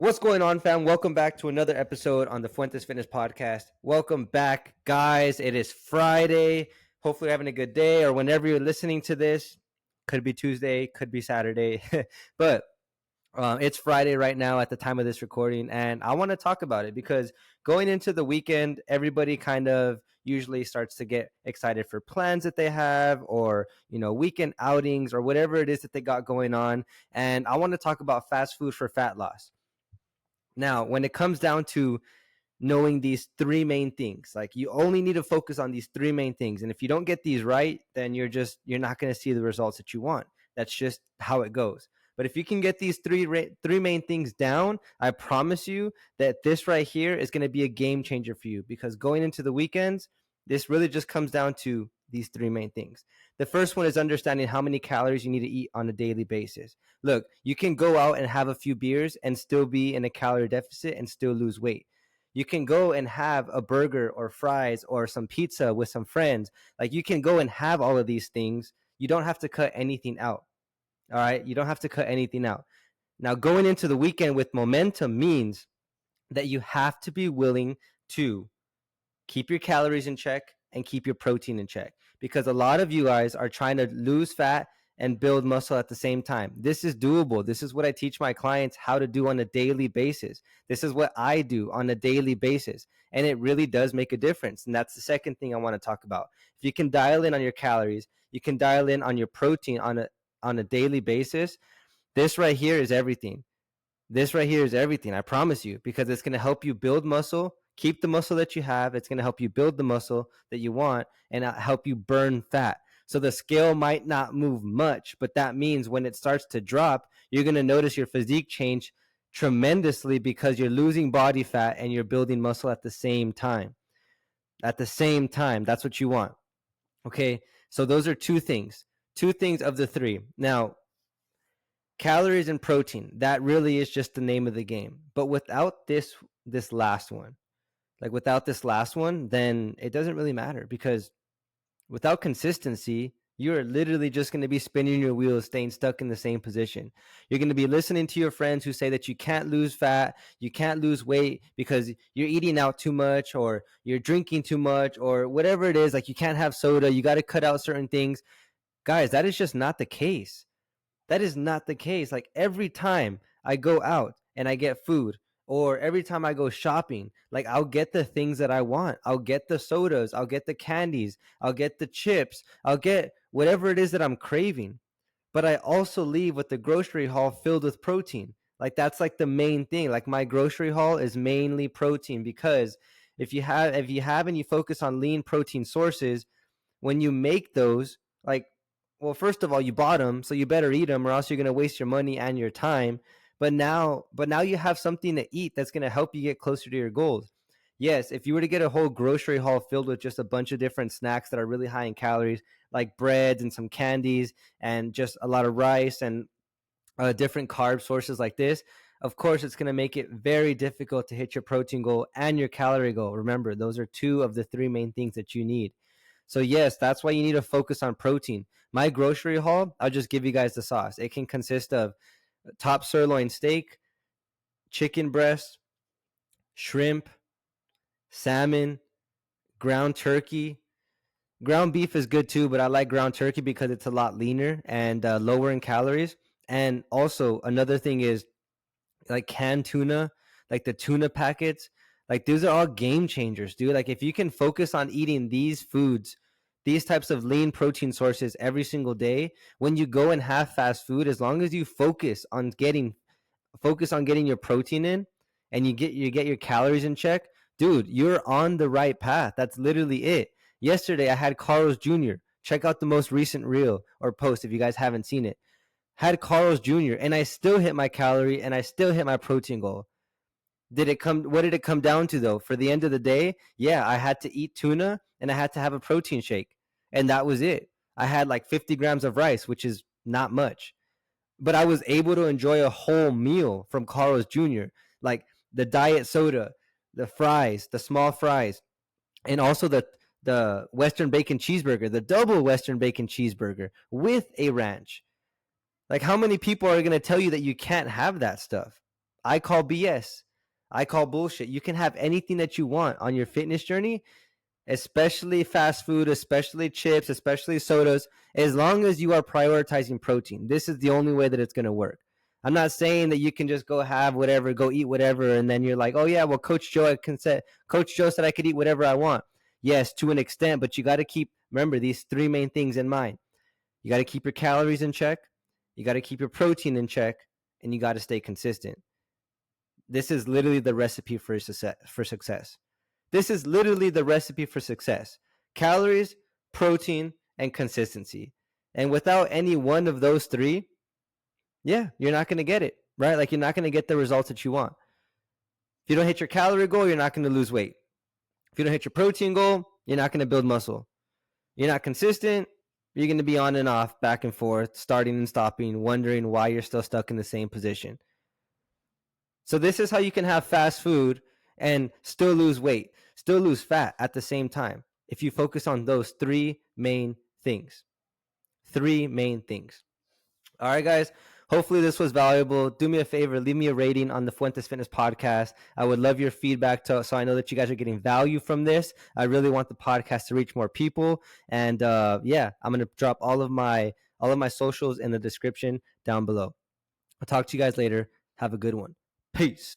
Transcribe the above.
What's going on, fam? Welcome back to another episode on the Fuentes Fitness Podcast. Welcome back, guys. It is Friday. Hopefully, you're having a good day, or whenever you're listening to this. Could be Tuesday, could be Saturday, but it's Friday right now at the time of this recording, and I want to talk about it because going into the weekend, everybody kind of usually starts to get excited for plans that they have, or weekend outings, or whatever it is that they got going on. And I want to talk about fast food for fat loss. Now, when it comes down to knowing these three main things, like you only need to focus on these three main things. And if you don't get these right, then you're not going to see the results that you want. That's just how it goes. But if you can get these three main things down, I promise you that this right here is going to be a game changer for you, because going into the weekends, this really just comes down to these three main things. The first one is understanding how many calories you need to eat on a daily basis. Look, you can go out and have a few beers and still be in a calorie deficit and still lose weight. You can go and have a burger or fries or some pizza with some friends. Like, you can go and have all of these things. You don't have to cut anything out. All right. You don't have to cut anything out. Now, going into the weekend with momentum means that you have to be willing to keep your calories in check and keep your protein in check, because a lot of you guys are trying to lose fat and build muscle at the same time. This is doable. This is what I teach my clients how to do on a daily basis. This is what I do on a daily basis, and it really does make a difference. And that's the second thing I want to talk about. If you can dial in on your calories, you can dial in on your protein on a daily basis. This right here is everything. This right here is everything, I promise you, because it's going to help you build muscle, keep the muscle that you have. It's going to help you build the muscle that you want, and help you burn fat. So the scale might not move much, but that means when it starts to drop, you're going to notice your physique change tremendously, because you're losing body fat and you're building muscle at the same time. At the same time, that's what you want. Okay, so those are two things of the three. Now, calories and protein, that really is just the name of the game. But without this last one, then it doesn't really matter, because without consistency, you're literally just going to be spinning your wheels, staying stuck in the same position. You're going to be listening to your friends who say that you can't lose fat, you can't lose weight because you're eating out too much, or you're drinking too much, or whatever it is. Like, you can't have soda, you got to cut out certain things. Guys, that is just not the case. That is not the case. Like, every time I go out and I get food, or every time I go shopping, like, I'll get the things that I want. I'll get the sodas, I'll get the candies, I'll get the chips, I'll get whatever it is that I'm craving. But I also leave with the grocery haul filled with protein. Like, that's like the main thing. Like, my grocery haul is mainly protein, because if you have and you focus on lean protein sources, when you make those, like, well, first of all, you bought them, so you better eat them, or else you're going to waste your money and your time. But now you have something to eat that's going to help you get closer to your goals. Yes, if you were to get a whole grocery haul filled with just a bunch of different snacks that are really high in calories, like breads and some candies and just a lot of rice and different carb sources like this, of course, it's going to make it very difficult to hit your protein goal and your calorie goal. Remember, those are two of the three main things that you need. So yes, that's why you need to focus on protein. My grocery haul, I'll just give you guys the sauce. It can consist of top sirloin steak, chicken breast, shrimp, salmon, ground turkey. Ground beef is good too, but I like ground turkey because it's a lot leaner and lower in calories. And also, another thing is, like, canned tuna, like the tuna packets. Like, these are all game changers, dude. Like, if you can focus on eating these foods, these types of lean protein sources every single day, when you go and have fast food, as long as you focus on getting your protein in, and you get your calories in check, dude, you're on the right path. That's literally it. Yesterday, I had Carl's Jr. Check out the most recent reel or post if you guys haven't seen it. Had Carl's Jr. and I still hit my calorie and I still hit my protein goal. What did it come down to, though? For the end of the day, yeah, I had to eat tuna and I had to have a protein shake. And that was it. I had like 50 grams of rice, which is not much. But I was able to enjoy a whole meal from Carl's Jr., like the diet soda, the fries, the small fries, and also the Western bacon cheeseburger, the double Western bacon cheeseburger with a ranch. Like, how many people are going to tell you that you can't have that stuff? I call BS. I call bullshit. You can have anything that you want on your fitness journey, especially fast food, especially chips, especially sodas, as long as you are prioritizing protein. This is the only way that it's going to work. I'm not saying that you can just go have whatever, go eat whatever, and then you're like, oh yeah, well, Coach Joe said I could eat whatever I want. Yes, to an extent, but you got to remember these three main things in mind. You got to keep your calories in check, you got to keep your protein in check, and you got to stay consistent. This is literally the recipe for success. This is literally the recipe for success. Calories, protein, and consistency. And without any one of those three, yeah, you're not going to get it, right? Like, you're not going to get the results that you want. If you don't hit your calorie goal, you're not going to lose weight. If you don't hit your protein goal, you're not going to build muscle. You're not consistent, you're going to be on and off, back and forth, starting and stopping, wondering why you're still stuck in the same position. So this is how you can have fast food and still lose weight, still lose fat at the same time, if you focus on those three main things. Three main things. All right, guys. Hopefully this was valuable. Do me a favor, leave me a rating on the Fuentes Fitness podcast. I would love your feedback so I know that you guys are getting value from this. I really want the podcast to reach more people. And yeah, I'm gonna drop all of my socials in the description down below. I'll talk to you guys later. Have a good one. Peace.